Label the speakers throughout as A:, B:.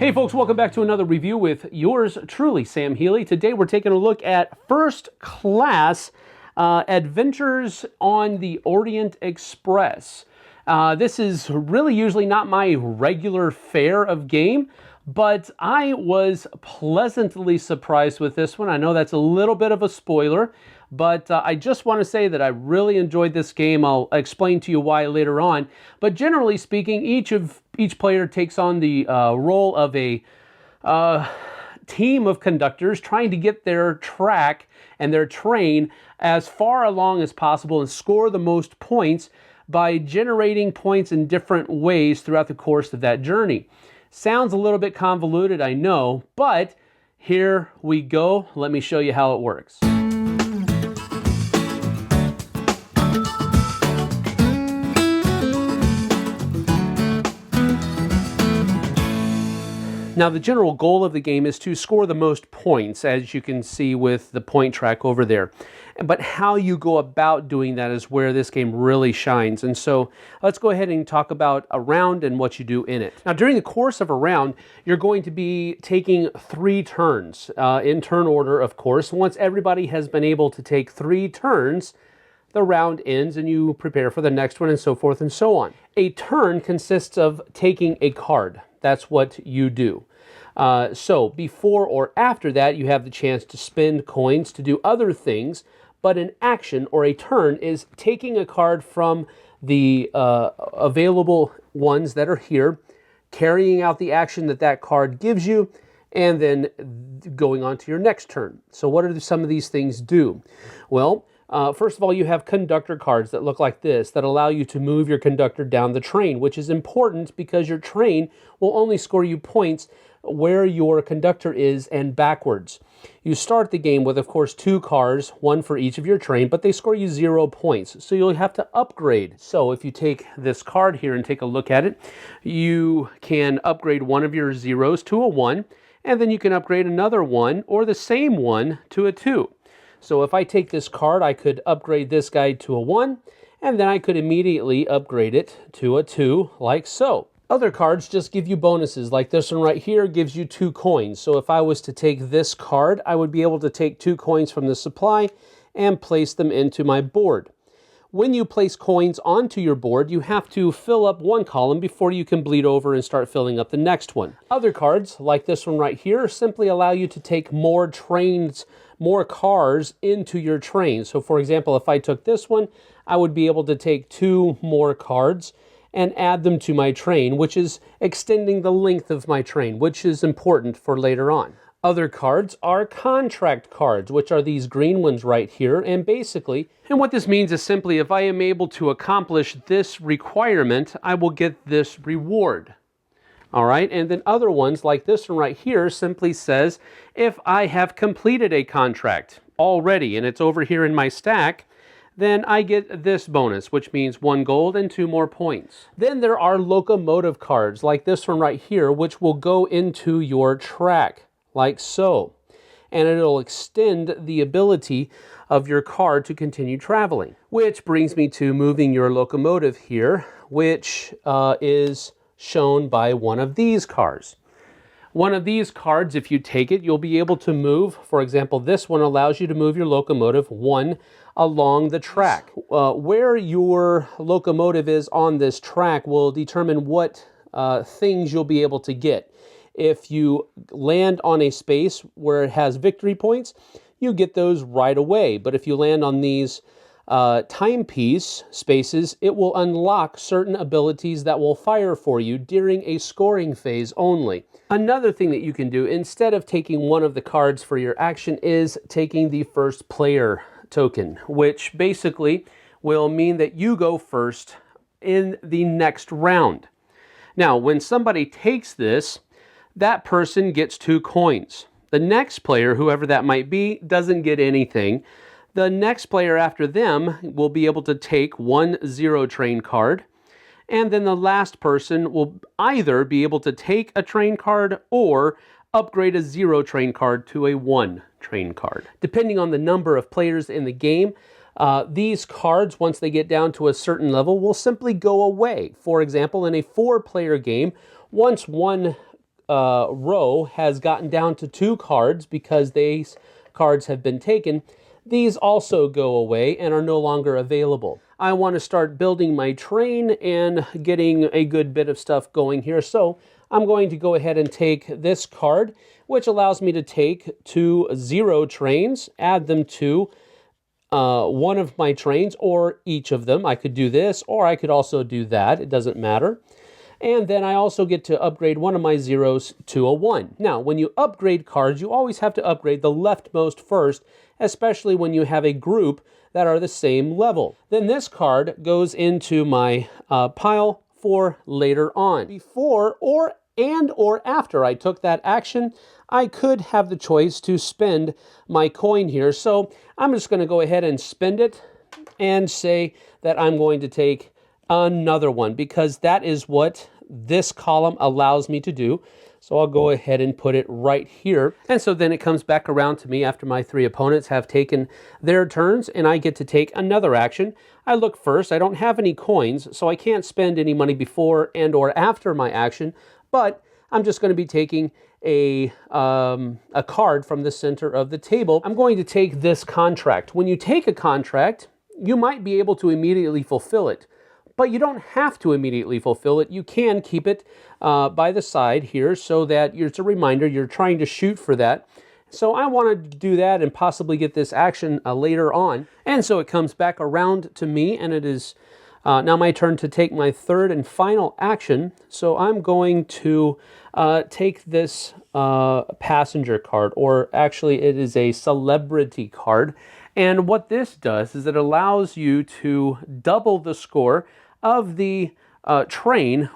A: Hey folks, welcome back to another review with yours truly, Sam Healey. Today we're taking a look at First Class Adventures on the Orient Express. This is really usually not my regular fare of game, but I was pleasantly surprised with this one. I know that's a little bit of a spoiler, but I just want to say that I really enjoyed this game. I'll explain to you why later on. But generally speaking, each player takes on the role of a team of conductors trying to get their track and their train as far along as possible and score the most points by generating points in different ways throughout the course of that journey. Sounds a little bit convoluted, I know, but here we go. Let me show you how it works. Now, the general goal of the game is to score the most points, as you can see with the point track over there. But how you go about doing that is where this game really shines. And so let's go ahead and talk about a round and what you do in it. Now, during the course of a round, you're going to be taking 3 turns, in turn order, of course. Once everybody has been able to take 3 turns, the round ends and you prepare for the next one and so forth and so on. A turn consists of taking a card. That's what you do. So before or after that, you have the chance to spend coins to do other things, but an action or a turn is taking a card from the available ones that are here, carrying out the action that that card gives you, and then going on to your next turn. So what do some of these things do? Well, first of all, you have conductor cards that look like this that allow you to move your conductor down the train, which is important because your train will only score you points where your conductor is and backwards. You start the game with, of course, 2 cars, 1 for each of your train, but they score you 0 points, so you'll have to upgrade. So if you take this card here and take a look at it, you can upgrade one of your zeros to a 1, and then you can upgrade another 1 or the same 1 to a 2. So if I take this card, I could upgrade this guy to a 1, and then I could immediately upgrade it to a 2, like so. Other cards just give you bonuses, like this one right here gives you 2 coins. So if I was to take this card, I would be able to take 2 coins from the supply and place them into my board. When you place coins onto your board, you have to fill up one column before you can bleed over and start filling up the next one. Other cards, like this one right here, simply allow you to take more trains, more cars into your train. So for example, if I took this one, I would be able to take 2 more cards and add them to my train, which is extending the length of my train, which is important for later on. Other cards are contract cards, which are these green ones right here, and basically, and what this means is simply if I am able to accomplish this requirement, I will get this reward. All right, and then other ones like this one right here simply says, if I have completed a contract already and it's over here in my stack, then I get this bonus, which means 1 gold and 2 more points. Then there are locomotive cards like this one right here, which will go into your track, like so. And it'll extend the ability of your car to continue traveling. Which brings me to moving your locomotive here, which is shown by one of these cars. One of these cards, if you take it, you'll be able to move. For example, this one allows you to move your locomotive 1 along the track. Where your locomotive is on this track will determine what things you'll be able to get. If you land on a space where it has victory points, you get those right away. But if you land on these timepiece spaces, it will unlock certain abilities that will fire for you during a scoring phase only. Another thing that you can do, instead of taking one of the cards for your action, is taking the first player token, which basically will mean that you go first in the next round. Now, when somebody takes this, that person gets 2 coins. The next player, whoever that might be, doesn't get anything. The next player after them will be able to take 1 zero train card, and then the last person will either be able to take a train card or upgrade a 0 train card to a 1 train card. Depending on the number of players in the game, these cards, once they get down to a certain level, will simply go away. For example, in a 4-player game, once one row has gotten down to 2 cards because these cards have been taken, these also go away and are no longer available. I want to start building my train and getting a good bit of stuff going here. So I'm going to go ahead and take this card, which allows me to take 2 0 trains, add them to one of my trains or each of them. I could do this or I could also do that. It doesn't matter. And then I also get to upgrade one of my zeros to a 1. Now, when you upgrade cards, you always have to upgrade the leftmost first, especially when you have a group that are the same level. Then this card goes into my pile for later on. Before or after I took that action, I could have the choice to spend my coin here. So I'm just going to go ahead and spend it and say that I'm going to take another one because that is what this column allows me to do. So I'll go ahead and put it right here. And so then it comes back around to me after my 3 opponents have taken their turns and I get to take another action. I look first. I don't have any coins, so I can't spend any money before and or after my action, but I'm just going to be taking a card from the center of the table. I'm going to take this contract. When you take a contract, you might be able to immediately fulfill it, but you don't have to immediately fulfill it. You can keep it by the side here so that it's a reminder you're trying to shoot for that. So I want to do that and possibly get this action later on. And so it comes back around to me, and it is now my turn to take my 3rd and final action. So I'm going to take this passenger card, or actually it is a celebrity card. And what this does is it allows you to double the score of the train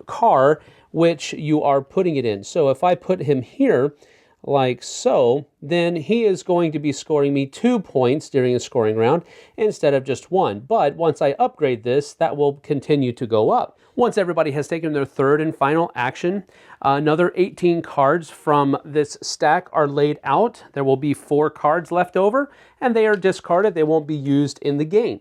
A: car which you are putting it in. So if I put him here like so, then he is going to be scoring me 2 points during a scoring round instead of just 1. But once I upgrade this, that will continue to go up. Once everybody has taken their 3rd and final action, another 18 cards from this stack are laid out. There will be 4 cards left over, and they are discarded. They won't be used in the game.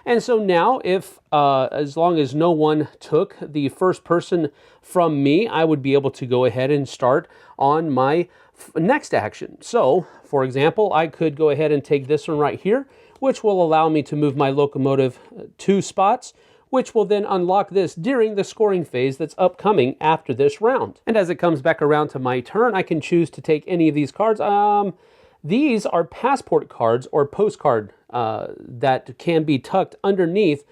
A: And so now, if as long as no one took the first person from me, I would be able to go ahead and start on my next action. So, for example, I could go ahead and take this one right here, which will allow me to move my locomotive 2 spots, which will then unlock this during the scoring phase that's upcoming after this round. And as it comes back around to my turn, I can choose to take any of these cards. These are passport cards or postcard that can be tucked underneath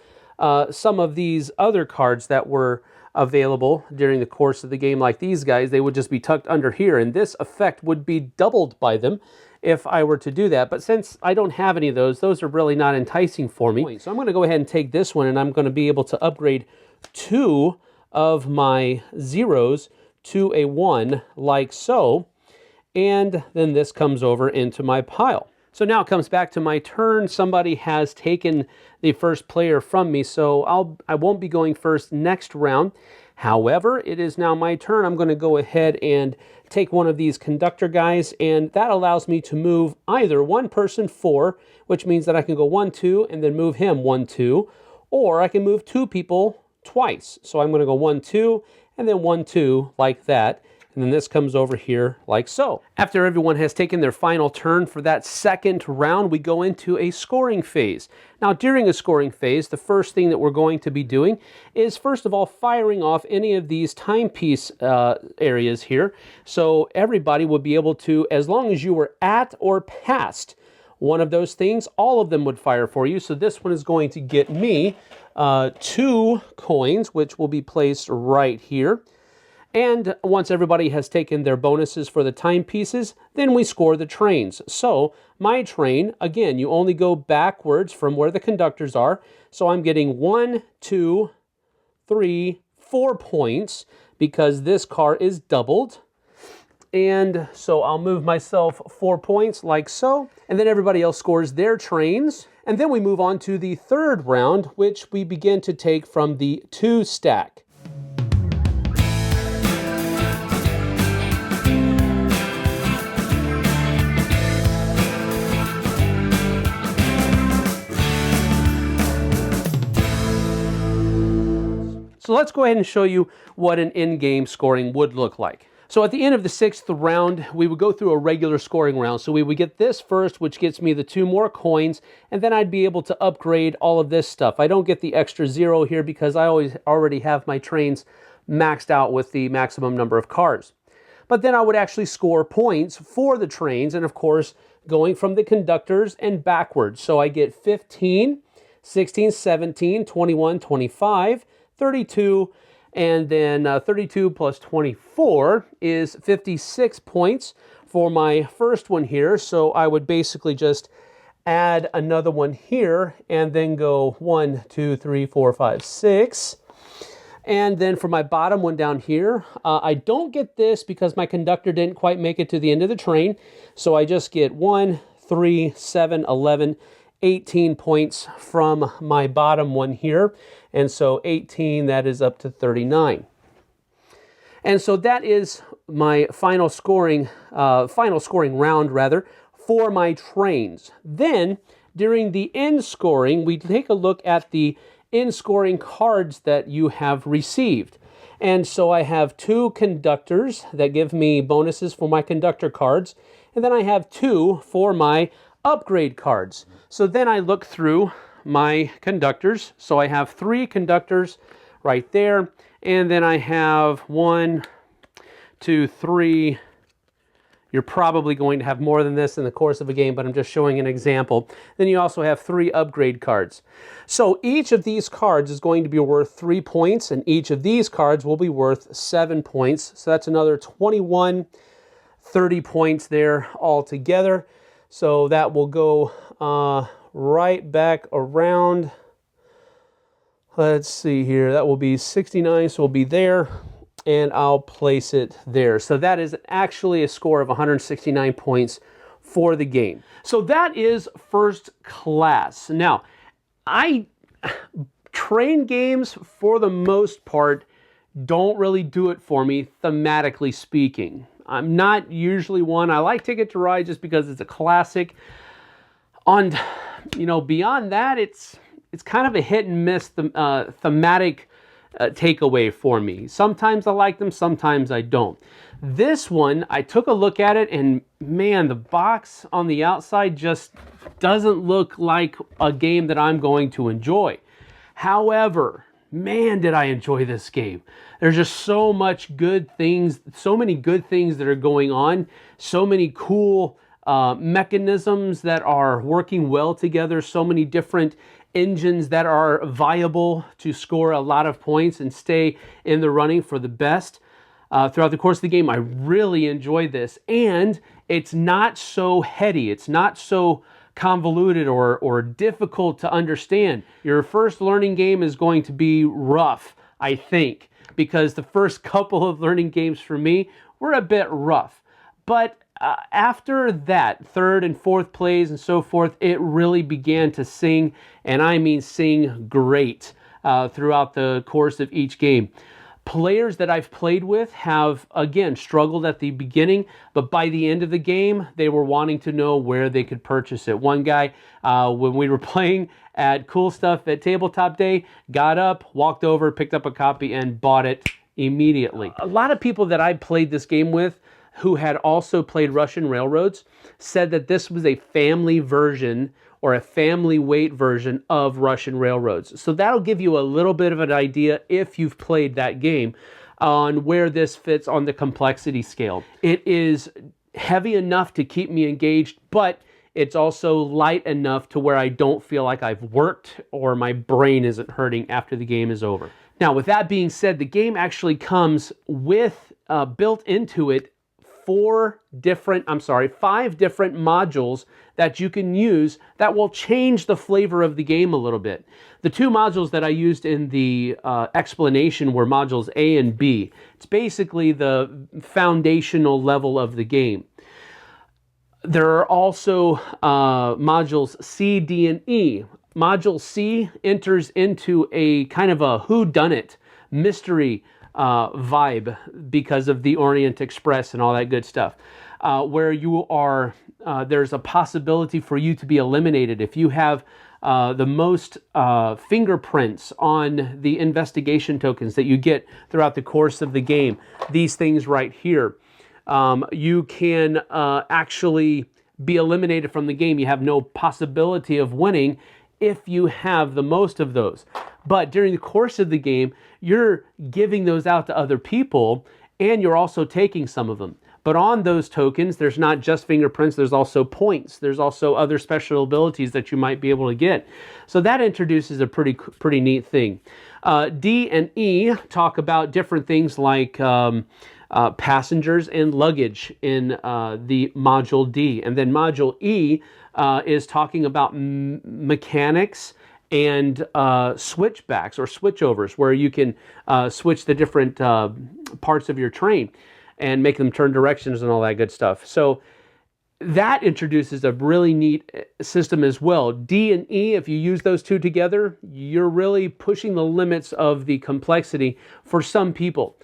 A: some of these other cards that were available during the course of the game. Like these guys, they would just be tucked under here, and this effect would be doubled by them if I were to do that. But since I don't have any of those are really not enticing for me. So I'm going to go ahead and take this one, and I'm going to be able to upgrade 2 of my zeros to a 1 like so. And then this comes over into my pile. So now it comes back to my turn. Somebody has taken the first player from me, so I won't be going first next round. However, it is now my turn. I'm going to go ahead and take one of these conductor guys, and that allows me to move either one person 4, which means that I can go 1, 2, and then move him 1, 2, or I can move 2 people twice. So I'm going to go 1, 2, and then 1, 2 like that. And then this comes over here like so. After everyone has taken their final turn for that second round, we go into a scoring phase. Now, during a scoring phase, the first thing that we're going to be doing is, first of all, firing off any of these timepiece areas here. So everybody would be able to, as long as you were at or past one of those things, all of them would fire for you. So this one is going to get me 2 coins, which will be placed right here. And once everybody has taken their bonuses for the timepieces, then we score the trains. So my train, again, you only go backwards from where the conductors are. So I'm getting 1, 2, 3, 4 points because this car is doubled. And so I'll move myself 4 points like so. And then everybody else scores their trains. And then we move on to the 3rd round, which we begin to take from the 2 stack. So let's go ahead and show you what an in-game scoring would look like. So at the end of the 6th round, we would go through a regular scoring round. So we would get this first, which gets me the 2 more coins, and then I'd be able to upgrade all of this stuff. I don't get the extra 0 here because I already have my trains maxed out with the maximum number of cars. But then I would actually score points for the trains, and of course, going from the conductors and backwards. So I get 15, 16, 17, 21, 25, 32, and then 32 plus 24 is 56 points for my first one here. So I would basically just add another one here and then go 1, 2, 3, 4, 5, 6. And then for my bottom one down here, I don't get this because my conductor didn't quite make it to the end of the train. So I just get 1, 3, 7, 11, 18 points from my bottom one here. And so 18, that is up to 39. And so that is my final scoring round rather, for my trains. Then during the end scoring, we take a look at the end scoring cards that you have received. And so I have 2 conductors that give me bonuses for my conductor cards. And then I have 2 for my upgrade cards. So then I look through my conductors. So I have 3 conductors right there. And then I have 1, 2, 3. You're probably going to have more than this in the course of a game, but I'm just showing an example. Then you also have 3 upgrade cards. So each of these cards is going to be worth 3 points, and each of these cards will be worth 7 points. So that's another 21, 30 points there altogether. So that will go right back around. Let's see here. That will be 69, so we'll be there. And I'll place it there. So that is actually a score of 169 points for the game. So that is first class. Now, train games, for the most part, don't really do it for me, thematically speaking. I'm not usually one. I like Ticket to Ride just because it's a classic. Beyond that, it's kind of a hit and miss thematic takeaway for me. Sometimes I like them, sometimes I don't. This one, I took a look at it and man, the box on the outside just doesn't look like a game that I'm going to enjoy. However, man, did I enjoy this game. There's just so many good things that are going on, so many cool mechanisms that are working well together, so many different engines that are viable to score a lot of points and stay in the running for the best. Throughout the course of the game, I really enjoyed this. And it's not so heady. It's not so convoluted or difficult to understand. Your first learning game is going to be rough, I think, because the first couple of learning games for me were a bit rough. But after that, 3rd and 4th plays and so forth, it really began to sing, and I mean sing great throughout the course of each game. Players that I've played with have, again, struggled at the beginning, but by the end of the game, they were wanting to know where they could purchase it. One guy, when we were playing at Cool Stuff at Tabletop Day, got up, walked over, picked up a copy, and bought it immediately. A lot of people that I played this game with who had also played Russian Railroads said that this was a family version or a family weight version of Russian Railroads. So that'll give you a little bit of an idea, if you've played that game, on where this fits on the complexity scale. It is heavy enough to keep me engaged, but it's also light enough to where I don't feel like I've worked or my brain isn't hurting after the game is over. Now, with that being said, the game actually comes with, built into it, 5 different modules that you can use that will change the flavor of the game a little bit. The 2 modules that I used in the explanation were modules A and B. It's basically the foundational level of the game. There are also modules C, D, and E. Module C enters into a kind of a whodunit mystery vibe because of the Orient Express and all that good stuff, where you are, there's a possibility for you to be eliminated. If you have the most fingerprints on the investigation tokens that you get throughout the course of the game. These things right here. You can actually be eliminated from the game. You have no possibility of winning if you have the most of those. But during the course of the game, you're giving those out to other people, and you're also taking some of them. But on those tokens, there's not just fingerprints, there's also points. There's also other special abilities that you might be able to get. So that introduces a pretty neat thing. D and E talk about different things like passengers and luggage in the module D. And then module E is talking about mechanics and switchbacks or switchovers, where you can switch the different parts of your train and make them turn directions and all that good stuff. So that introduces a really neat system as well. D and E, if you use those two together, you're really pushing the limits of the complexity for some people.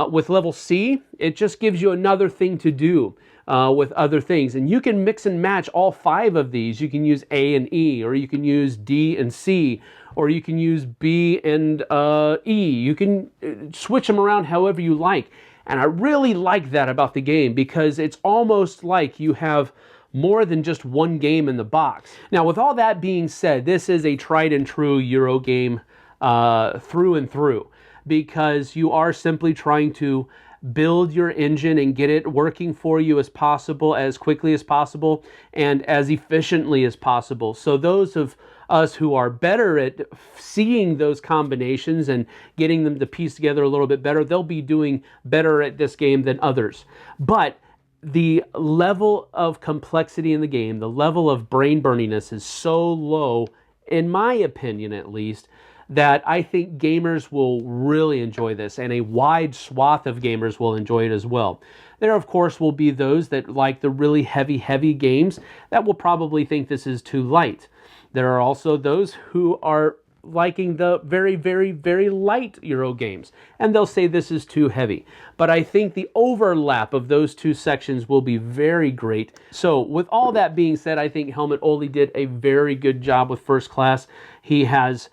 A: With level C, it just gives you another thing to do with other things. And you can mix and match all 5 of these. You can use A and E, or you can use D and C, or you can use B and E. You can switch them around however you like. And I really like that about the game, because it's almost like you have more than just one game in the box. Now, with all that being said, this is a tried and true Euro game through and through, because you are simply trying to build your engine and get it working for you as possible, as quickly as possible, and as efficiently as possible. So those of us who are better at seeing those combinations and getting them to piece together a little bit better, they'll be doing better at this game than others. But the level of complexity in the game, the level of brain burniness is so low, in my opinion at least, that I think gamers will really enjoy this, and a wide swath of gamers will enjoy it as well. There, of course, will be those that like the really heavy games that will probably think this is too light. There are also those who are liking the very light Euro games, and they'll say this is too heavy. But I think the overlap of those two sections will be very great. So with all that being said, I think Helmut Ohley did a very good job with First Class. He has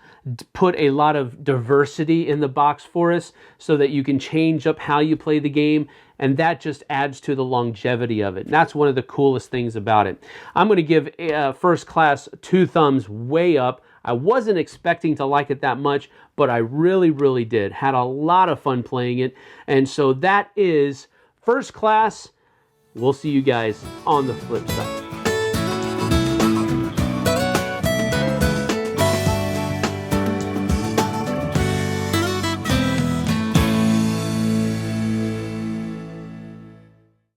A: put a lot of diversity in the box for us so that you can change up how you play the game, and that just adds to the longevity of it. And that's one of the coolest things about it. I'm going to give First Class 2 thumbs way up. I wasn't expecting to like it that much, but I really did. Had a lot of fun playing it. And so that is First Class. We'll see you guys on the flip side.